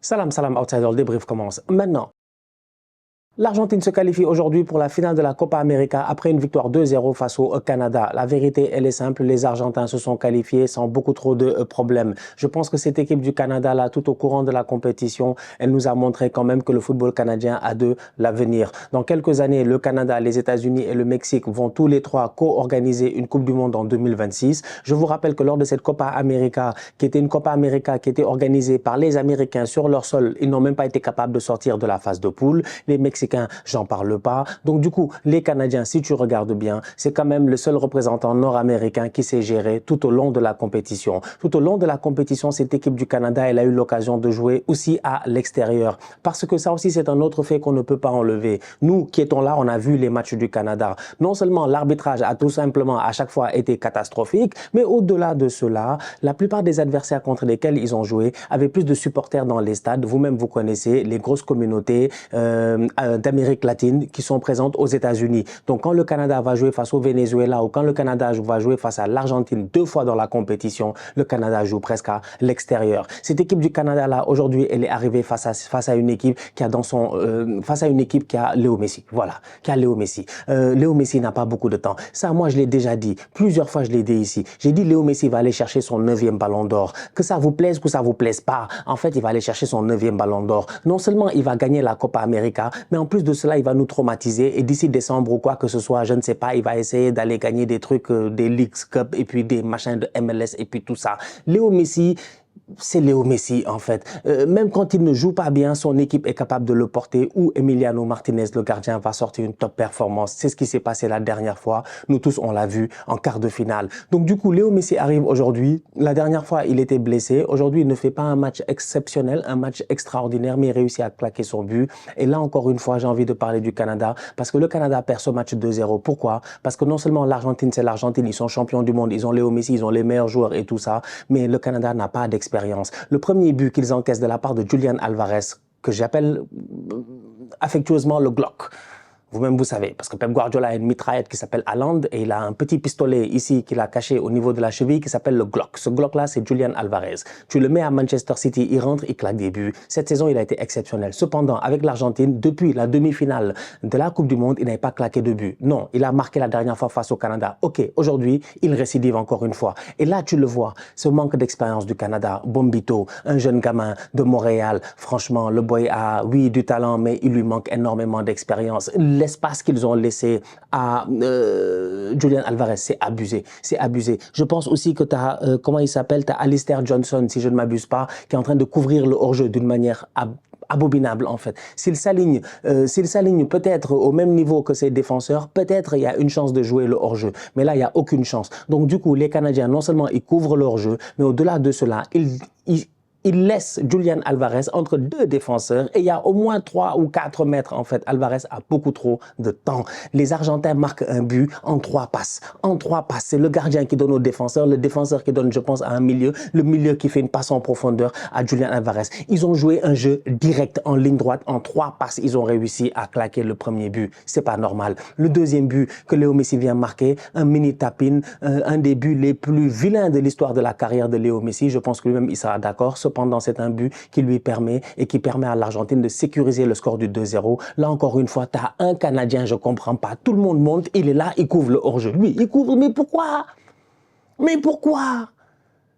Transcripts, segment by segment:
Salam, salam, outsider, le débrief commence maintenant. L'Argentine se qualifie aujourd'hui pour la finale de la Copa América après une victoire 2-0 face au Canada. La vérité, elle est simple, les Argentins se sont qualifiés sans beaucoup trop de problèmes. Je pense que cette équipe du Canada, là, tout au courant de la compétition, elle nous a montré quand même que le football canadien a de l'avenir. Dans quelques années, le Canada, les États-Unis et le Mexique vont tous les trois co-organiser une Coupe du Monde en 2026. Je vous rappelle que lors de cette Copa América, qui était une Copa América qui était organisée par les Américains sur leur sol, ils n'ont même pas été capables de sortir de la phase de poule. Les Mexicains, j'en parle pas. Donc du coup, les Canadiens, si tu regardes bien, c'est quand même le seul représentant nord-américain qui s'est géré tout au long de la compétition. Tout au long de la compétition, cette équipe du Canada, elle a eu l'occasion de jouer aussi à l'extérieur. Parce que ça aussi, c'est un autre fait qu'on ne peut pas enlever. Nous qui étions là, on a vu les matchs du Canada. Non seulement l'arbitrage a tout simplement à chaque fois été catastrophique, mais au-delà de cela, la plupart des adversaires contre lesquels ils ont joué avaient plus de supporters dans les stades. Vous-même, vous connaissez les grosses communautés d'Amérique latine qui sont présentes aux États-Unis. Donc quand le Canada va jouer face au Venezuela ou quand le Canada va jouer face à l'Argentine 2 fois dans la compétition, le Canada joue presque à l'extérieur. Cette équipe du Canada là aujourd'hui, elle est arrivée face à une équipe qui a Léo Messi. Voilà, qui a Léo Messi. Léo Messi n'a pas beaucoup de temps. Ça, moi, je l'ai déjà dit. Plusieurs fois, je l'ai dit ici. J'ai dit Léo Messi va aller chercher son 9e ballon d'or. Que ça vous plaise ou que ça vous plaise pas, en fait, il va aller chercher son 9e ballon d'or. Non seulement il va gagner la Copa América, mais en plus de cela, il va nous traumatiser. Et d'ici décembre ou quoi que ce soit, je ne sais pas, il va essayer d'aller gagner des trucs, des Leagues Cup et puis des machins de MLS et puis tout ça. Léo Messi, c'est Léo Messi en fait. Même quand il ne joue pas bien, son équipe est capable de le porter ou Emiliano Martinez, le gardien, va sortir une top performance. C'est ce qui s'est passé la dernière fois. Nous tous, on l'a vu en quart de finale. Donc du coup, Léo Messi arrive aujourd'hui. La dernière fois, il était blessé. Aujourd'hui, il ne fait pas un match exceptionnel, un match extraordinaire, mais il réussit à claquer son but. Et là, encore une fois, j'ai envie de parler du Canada parce que le Canada perd ce match 2-0. Pourquoi? Parce que non seulement l'Argentine, c'est l'Argentine, ils sont champions du monde, ils ont Léo Messi, ils ont les meilleurs joueurs et tout ça, mais le Canada n'a pas d'expérience. Le premier but qu'ils encaissent de la part de Julian Alvarez, que j'appelle affectueusement le Glock. Vous-même, vous savez, parce que Pep Guardiola a une mitraillette qui s'appelle Haaland et il a un petit pistolet ici qu'il a caché au niveau de la cheville qui s'appelle le Glock. Ce Glock-là, c'est Julian Alvarez. Tu le mets à Manchester City, il rentre, il claque des buts. Cette saison, il a été exceptionnel. Cependant, avec l'Argentine, depuis la demi-finale de la Coupe du Monde, il n'avait pas claqué de but. Non, il a marqué la dernière fois face au Canada. Ok, aujourd'hui, il récidive encore une fois. Et là, tu le vois, ce manque d'expérience du Canada. Bombito, un jeune gamin de Montréal. Franchement, le boy a, oui, du talent, mais il lui manque énormément d'expérience. L'espace qu'ils ont laissé à Julian Alvarez, c'est abusé, c'est abusé. Je pense aussi que tu as, comment il s'appelle, tu as Alistair Johnson, si je ne m'abuse pas, qui est en train de couvrir le hors-jeu d'une manière abominable en fait. S'il s'aligne peut-être au même niveau que ses défenseurs, peut-être il y a une chance de jouer le hors-jeu. Mais là, il n'y a aucune chance. Donc du coup, les Canadiens, non seulement ils couvrent leur jeu, mais au-delà de cela, il laisse Julian Alvarez entre deux défenseurs et il y a au moins 3 ou 4 mètres en fait. Alvarez a beaucoup trop de temps. Les Argentins marquent un but en 3 passes. En 3 passes, c'est le gardien qui donne au défenseur, le défenseur qui donne, je pense, à un milieu, le milieu qui fait une passe en profondeur à Julian Alvarez. Ils ont joué un jeu direct en ligne droite. En 3 passes, ils ont réussi à claquer le premier but. C'est pas normal. Le deuxième but que Léo Messi vient marquer, un mini tap-in, un des buts les plus vilains de l'histoire de la carrière de Léo Messi. Je pense que lui-même, il sera d'accord. Cependant, c'est un but qui lui permet et qui permet à l'Argentine de sécuriser le score du 2-0. Là, encore une fois, tu as un Canadien, je comprends pas. Tout le monde monte, il est là, il couvre le hors-jeu. Lui, il couvre, mais pourquoi? Mais pourquoi?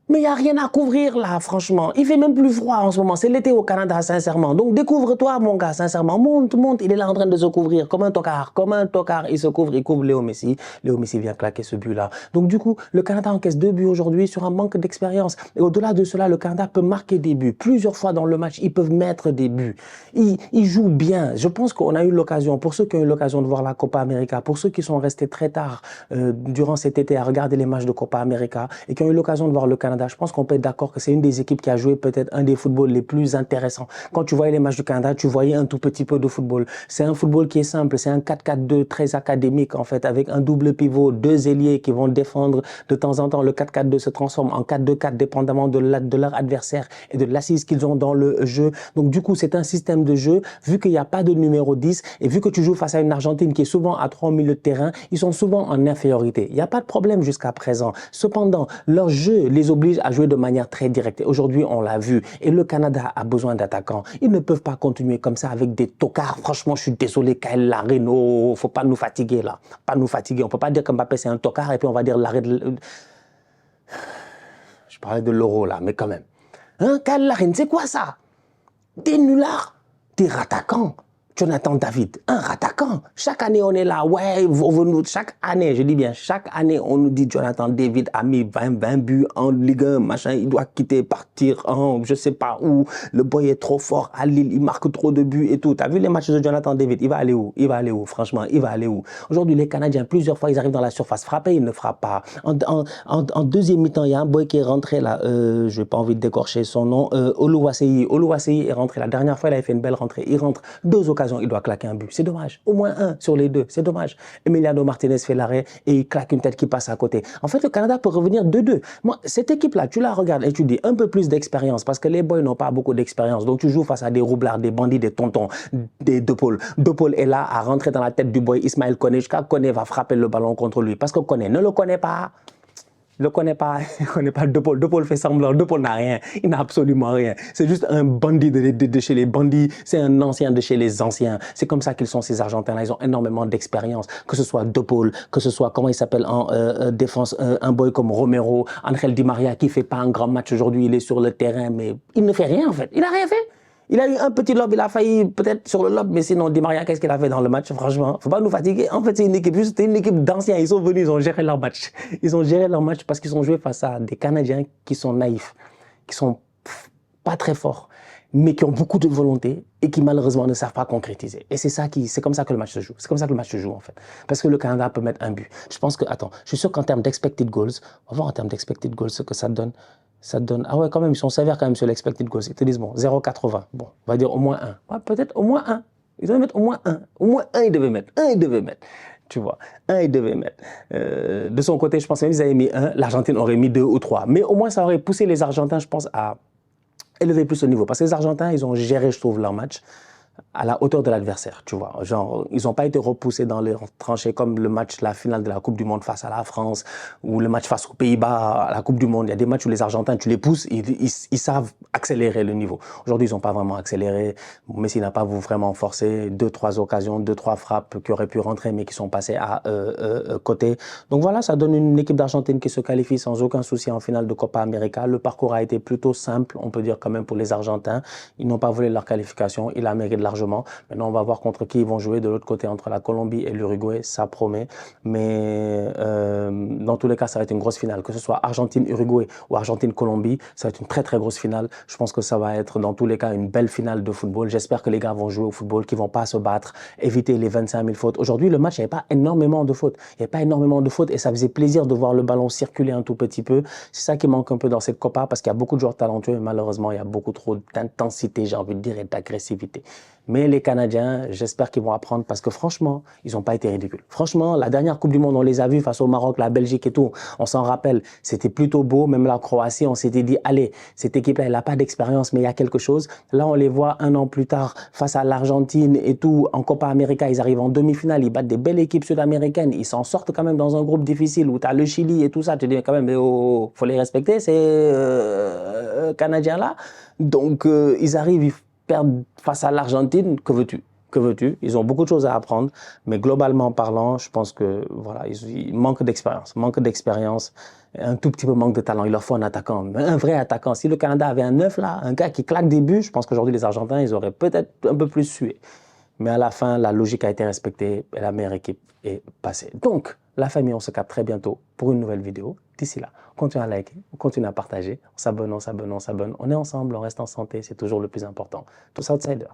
Mais il n'y a rien à couvrir là, franchement. Il fait même plus froid en ce moment. C'est l'été au Canada, sincèrement. Donc découvre-toi, mon gars, sincèrement. Monte, monte. Il est là en train de se couvrir comme un tocard. Comme un tocard. Il se couvre, il couvre Léo Messi. Léo Messi vient claquer ce but-là. Donc du coup, le Canada encaisse 2 buts aujourd'hui sur un manque d'expérience. Et au-delà de cela, le Canada peut marquer des buts. Plusieurs fois dans le match, ils peuvent mettre des buts. Ils jouent bien. Je pense qu'on a eu l'occasion, pour ceux qui ont eu l'occasion de voir la Copa América, pour ceux qui sont restés très tard durant cet été à regarder les matchs de Copa América et qui ont eu l'occasion de voir le Canada, je pense qu'on peut être d'accord que c'est une des équipes qui a joué peut-être un des footballs les plus intéressants. Quand tu voyais les matchs du Canada, tu voyais un tout petit peu de football. C'est un football qui est simple, c'est un 4-4-2 très académique en fait, avec un double pivot, 2 ailiers qui vont défendre de temps en temps. Le 4-4-2 se transforme en 4-2-4 dépendamment de leur adversaire et de l'assise qu'ils ont dans le jeu. Donc du coup, c'est un système de jeu, vu qu'il n'y a pas de numéro 10 et vu que tu joues face à une Argentine qui est souvent à 3 au milieu de terrain, ils sont souvent en infériorité. Il n'y a pas de problème jusqu'à présent. Cependant, leur jeu les oblige oblige à jouer de manière très directe. Aujourd'hui, on l'a vu. Et le Canada a besoin d'attaquants. Ils ne peuvent pas continuer comme ça avec des tocards. Franchement, je suis désolé, Kyle Lareno, faut pas nous fatiguer là. Pas nous fatiguer. On peut pas dire que Mbappé c'est un tocard et puis on va dire l'arrêt de... Je parlais de l'euro là, mais quand même. Hein, Kyle Lareno, c'est quoi ça? Des nullards, des rattaquants. Jonathan David, un rattaquant. Chaque année, on est là. Ouais, chaque année, je dis bien, chaque année, on nous dit Jonathan David a mis 20 buts en Ligue 1, machin, il doit quitter, partir en je sais pas où. Le boy est trop fort à Lille, il marque trop de buts et tout. T'as vu les matchs de Jonathan David? Il va aller où? Il va aller où? Franchement, il va aller où? Aujourd'hui, les Canadiens, plusieurs fois, ils arrivent dans la surface frapper, ils ne frappent pas. En deuxième mi-temps, il y a un boy qui est rentré là, je n'ai pas envie de décorcher son nom, Oluwaseyi. Oluwaseyi est rentré. La dernière fois, il avait fait une belle rentrée. Il rentre 2 occasions, il doit claquer un but. C'est dommage. Au moins un sur les 2. C'est dommage. Emiliano Martinez fait l'arrêt et il claque une tête qui passe à côté. En fait, le Canada peut revenir 2-2. Moi, cette équipe-là, tu la regardes et tu dis un peu plus d'expérience parce que les boys n'ont pas beaucoup d'expérience. Donc, tu joues face à des roublards, des bandits, des tontons, des De Paul. De Paul est là à rentrer dans la tête du boy Ismaël Koné. Jusqu'à Koné va frapper le ballon contre lui parce que Koné ne le connaît pas. Il ne connaît pas De Paul. De Paul fait semblant. De Paul n'a rien. Il n'a absolument rien. C'est juste un bandit de chez les bandits. C'est un ancien de chez les anciens. C'est comme ça qu'ils sont, ces Argentins-là. Ils ont énormément d'expérience. Que ce soit De Paul, que ce soit, comment il s'appelle en défense, un boy comme Romero, Angel Di Maria, qui ne fait pas un grand match aujourd'hui. Il est sur le terrain, mais il ne fait rien en fait. Il n'a rien fait. Il a eu un petit lob, il a failli peut-être sur le lob, mais sinon, Di Maria, qu'est-ce qu'il a fait dans le match? Franchement, faut pas nous fatiguer. En fait, c'est une équipe, juste une équipe d'anciens. Ils sont venus, ils ont géré leur match. Ils ont géré leur match parce qu'ils ont joué face à des Canadiens qui sont naïfs, qui sont pas très forts, mais qui ont beaucoup de volonté et qui malheureusement ne savent pas concrétiser. Et c'est comme ça que le match se joue. C'est comme ça que le match se joue en fait. Parce que le Canada peut mettre un but. Je pense que, attends, je suis sûr qu'en termes d'expected goals, on va voir en termes d'expected goals ce que ça donne. Ça donne, ah ouais, quand même, ils sont sévères quand même sur l'expected goals. Ils te disent, bon, 0,80. Bon, on va dire au moins 1. Ouais, peut-être au moins 1. Ils devaient mettre au moins 1. Au moins 1, ils devaient mettre. 1, ils devaient mettre. Tu vois, 1, ils devaient mettre. De son côté, je pense même qu'ils avaient mis 1, l'Argentine aurait mis 2 ou 3. Mais au moins, ça aurait poussé les Argentins, je pense, à élever plus le niveau. Parce que les Argentins, ils ont géré, je trouve, leur match à la hauteur de l'adversaire, tu vois. Genre, ils n'ont pas été repoussés dans les tranchées comme le match, la finale de la Coupe du Monde face à la France ou le match face aux Pays-Bas à la Coupe du Monde. Il y a des matchs où les Argentins, tu les pousses, ils savent accélérer le niveau. Aujourd'hui, ils n'ont pas vraiment accéléré. Messi n'a pas vraiment forcé. 2-3 occasions, 2-3 frappes qui auraient pu rentrer mais qui sont passées à côté. Donc voilà, ça donne une équipe d'Argentine qui se qualifie sans aucun souci en finale de Copa América. Le parcours a été plutôt simple, on peut dire quand même pour les Argentins. Ils n'ont pas volé leur qualification. Ils la méritent largement. Maintenant, on va voir contre qui ils vont jouer de l'autre côté, entre la Colombie et l'Uruguay, ça promet. Mais dans tous les cas, ça va être une grosse finale. Que ce soit Argentine-Uruguay ou Argentine-Colombie, ça va être une très très grosse finale. Je pense que ça va être dans tous les cas une belle finale de football. J'espère que les gars vont jouer au football, qu'ils vont pas se battre, éviter les 25 000 fautes. Aujourd'hui, le match, il n'y avait pas énormément de fautes. Il n'y avait pas énormément de fautes et ça faisait plaisir de voir le ballon circuler un tout petit peu. C'est ça qui manque un peu dans cette Copa parce qu'il y a beaucoup de joueurs talentueux et malheureusement, il y a beaucoup trop d'intensité, j'ai envie de dire, et d'agressivité. Mais les Canadiens, j'espère qu'ils vont apprendre parce que franchement, ils n'ont pas été ridicules. Franchement, la dernière Coupe du Monde, on les a vus face au Maroc, la Belgique et tout. On s'en rappelle, c'était plutôt beau. Même la Croatie, on s'était dit, allez, cette équipe-là, elle n'a pas d'expérience, mais il y a quelque chose. Là, on les voit 1 an plus tard face à l'Argentine et tout. En Copa América, ils arrivent en demi-finale, ils battent des belles équipes sud-américaines. Ils s'en sortent quand même dans un groupe difficile où tu as le Chili et tout ça. Tu dis quand même, oh, faut les respecter, ces Canadiens-là. Donc, ils arrivent, ils perdre face à l'Argentine, que veux-tu? Que veux-tu? Ils ont beaucoup de choses à apprendre, mais globalement parlant, je pense que voilà, ils manquent d'expérience, un tout petit peu manque de talent. Il leur faut un attaquant, un vrai attaquant. Si le Canada avait un neuf là, un gars qui claque des buts, je pense qu'aujourd'hui les Argentins, ils auraient peut-être un peu plus sué. Mais à la fin, la logique a été respectée et la meilleure équipe est passée. Donc, la famille, on se capte très bientôt pour une nouvelle vidéo. D'ici là, on continue à liker, on continue à partager, on s'abonne. On est ensemble, on reste en santé, c'est toujours le plus important. Tous outsiders.